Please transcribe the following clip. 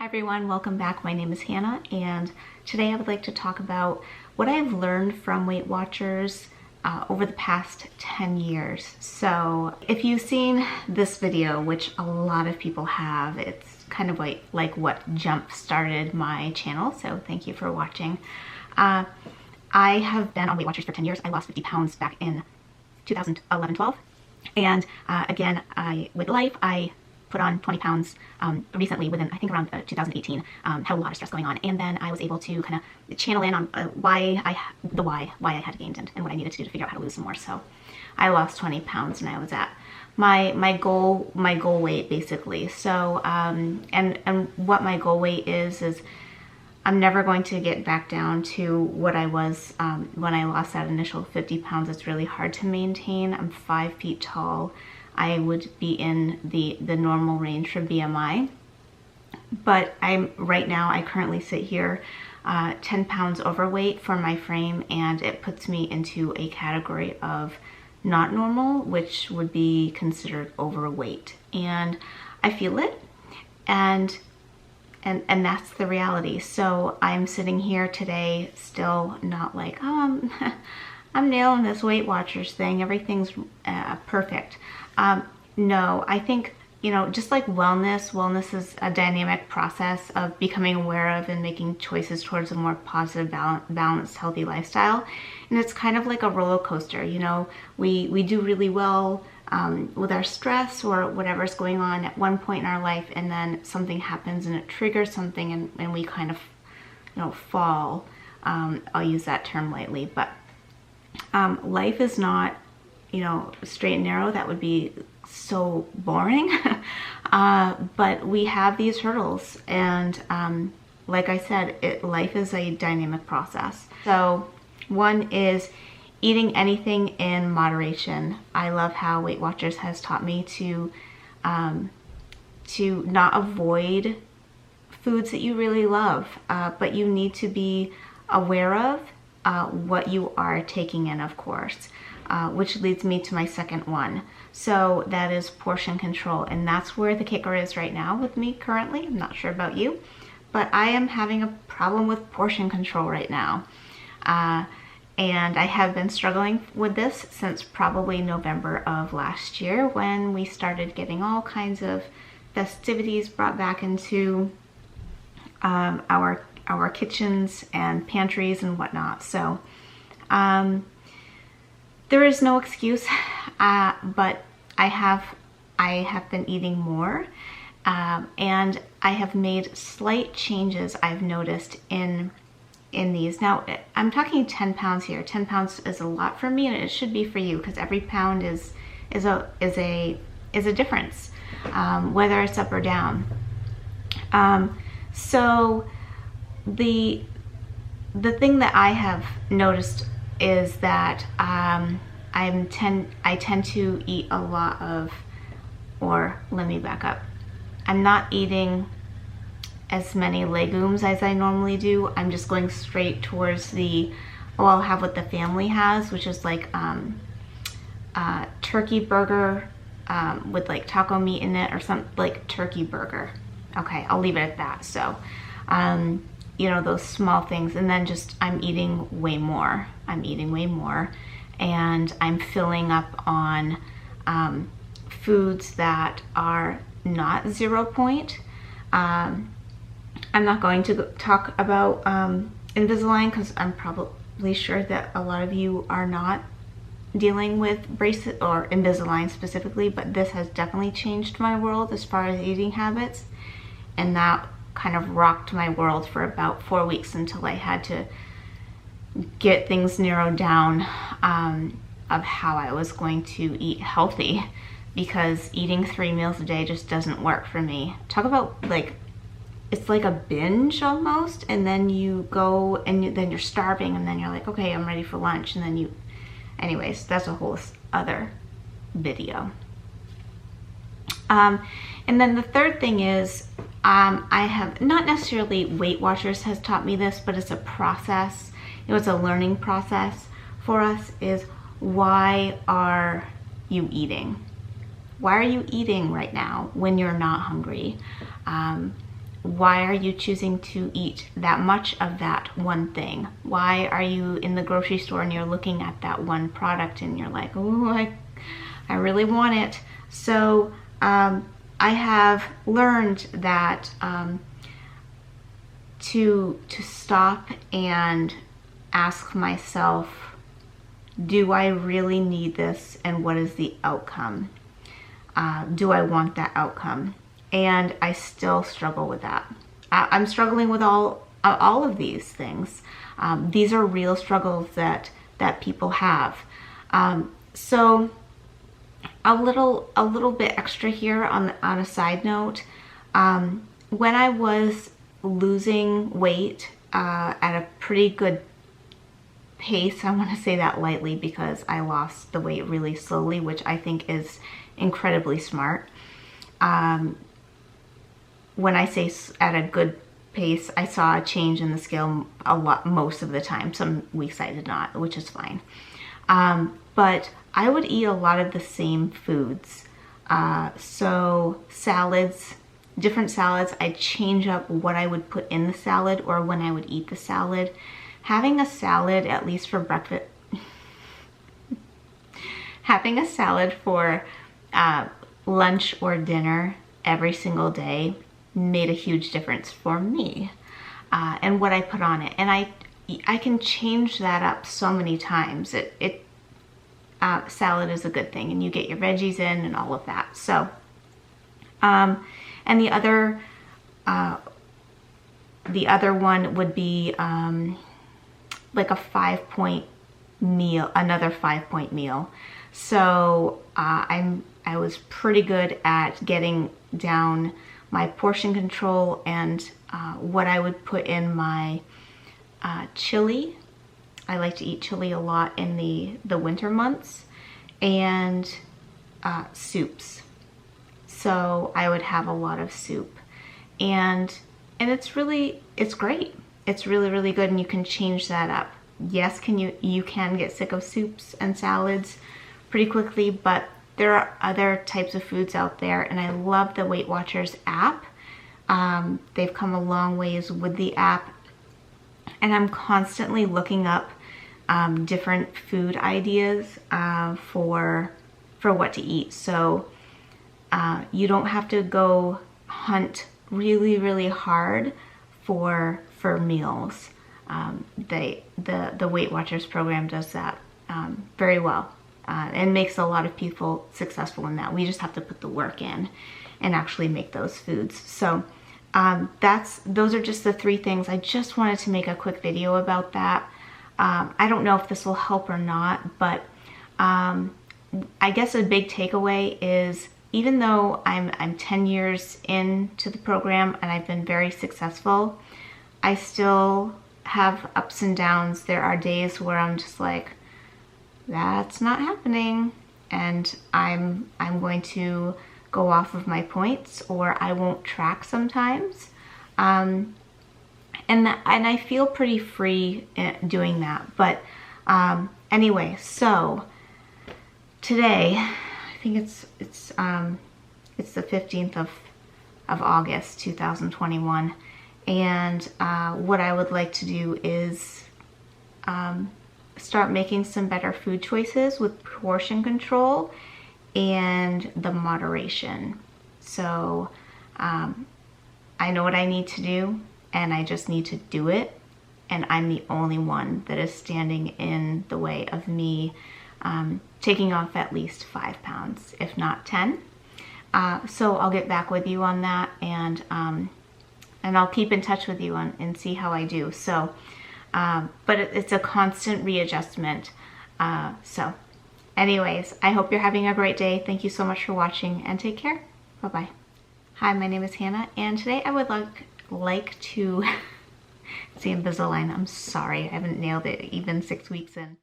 Hi everyone, welcome back. My name is Hannah, and today I would like to talk about what I've learned from Weight Watchers over the past 10 years. So if you've seen this video, which a lot of people have, it's kind of like what jump started my channel, so thank you for watching. I have been on Weight Watchers for 10 years. I lost 50 pounds back in 2011-12, and again, with life, I put on 20 pounds recently within, I think, around 2018. Had a lot of stress going on, and then I was able to kind of channel in on why I had gained and what I needed to do to figure out how to lose some more. So I lost 20 pounds, and I was at my goal weight basically. So and what my goal weight is I'm never going to get back down to what I was when I lost that initial 50 pounds. It's really hard to maintain. I'm 5 feet tall. I would be in the normal range for BMI, but right now I currently sit here 10 pounds overweight for my frame, and it puts me into a category of not normal, which would be considered overweight, and I feel it, and that's the reality. So I'm sitting here today still not like, oh, I'm nailing this Weight Watchers thing, everything's perfect. No, I think, just like wellness is a dynamic process of becoming aware of and making choices towards a more positive, balanced, healthy lifestyle. And it's kind of like a roller coaster. We do really well with our stress or whatever's going on at one point in our life, and then something happens and it triggers something, and we kind of, fall. I'll use that term lightly, but life is not, straight and narrow. That would be so boring. But we have these hurdles, and like I said, life is a dynamic process. So one is eating anything in moderation. I love how Weight Watchers has taught me to not avoid foods that you really love, but you need to be aware of what you are taking in, of course. Which leads me to my second one. So that is portion control, and that's where the kicker is right now with me currently. I'm not sure about you, but I am having a problem with portion control right now. And I have been struggling with this since probably November of last year, when we started getting all kinds of festivities brought back into our kitchens and pantries and whatnot. So there is no excuse, but I have been eating more, and I have made slight changes I've noticed in these. Now, I'm talking 10 pounds here. 10 pounds is a lot for me, and it should be for you, because every pound is a difference, whether it's up or down. So the thing that I have noticed is that I tend to eat a lot of, or let me back up. I'm not eating as many legumes as I normally do. I'm just going straight towards I'll have what the family has, which is like turkey burger with like taco meat in it, or something like turkey burger. Okay, I'll leave it at that. So those small things, and then just I'm eating way more, and I'm filling up on foods that are not 0 point. I'm not going to talk about Invisalign, because I'm probably sure that a lot of you are not dealing with braces or Invisalign specifically, but this has definitely changed my world as far as eating habits, and that kind of rocked my world for about 4 weeks until I had to get things narrowed down of how I was going to eat healthy, because eating 3 meals a day just doesn't work for me. Talk about it's like a binge almost, and then you go and then you're starving, and then you're like, okay, I'm ready for lunch, and then anyways, that's a whole other video. And then the third thing is, I have not necessarily Weight Watchers has taught me this, but it's a process. It's a learning process for us. Is why are you eating? Why are you eating right now when you're not hungry? why are you choosing to eat that much of that one thing? Why are you in the grocery store and you're looking at that one product and you're like, oh, I really want it. So I have learned that to stop and ask myself, do I really need this, and what is the outcome? Do I want that outcome? And I still struggle with that. I'm struggling with all of these things. These are real struggles that people have. So a little bit extra here on a side note. When I was losing weight at a pretty good pace, I want to say that lightly because I lost the weight really slowly, which I think is incredibly smart. When I say at a good pace, I saw a change in the scale most of the time. Some weeks I did not, which is fine. But I would eat a lot of the same foods. So salads, different salads, I'd change up what I would put in the salad or when I would eat the salad. Having a salad, at least for breakfast, having a salad for lunch or dinner every single day made a huge difference for me and what I put on it. And I can change that up so many times. Salad is a good thing, and you get your veggies in and all of that. So, and the other one would be like a 5-point meal, another 5-point meal. So I was pretty good at getting down my portion control and what I would put in my chili. I like to eat chili a lot in the winter months, and soups. So I would have a lot of soup, and it's great. It's really, really good, and you can change that up. Yes, you can get sick of soups and salads pretty quickly, but there are other types of foods out there, and I love the Weight Watchers app. They've come a long ways with the app, and I'm constantly looking up different food ideas for what to eat. So you don't have to go hunt really, really hard for meals. The Weight Watchers program does that very well. And makes a lot of people successful in that. We just have to put the work in and actually make those foods. So those are just the 3 things. I just wanted to make a quick video about that. I don't know if this will help or not, but I guess a big takeaway is, even though I'm 10 years into the program and I've been very successful, I still have ups and downs. There are days where I'm just like, that's not happening, and I'm going to go off of my points, or I won't track sometimes, and I feel pretty free doing that. But anyway, so today, I think it's the 15th of August 2021, and what I would like to do is start making some better food choices with portion control and the moderation. So I know what I need to do, and I just need to do it, and I'm the only one that is standing in the way of me taking off at least 5 pounds, if not 10. So I'll get back with you on that, and I'll keep in touch with you and see how I do. So but it's a constant readjustment. So anyways, I hope you're having a great day. Thank you so much for watching, and take care. Bye-bye. Hi, my name is Hannah, and today I would like to see Invisalign. I'm sorry, I haven't nailed it even 6 weeks in.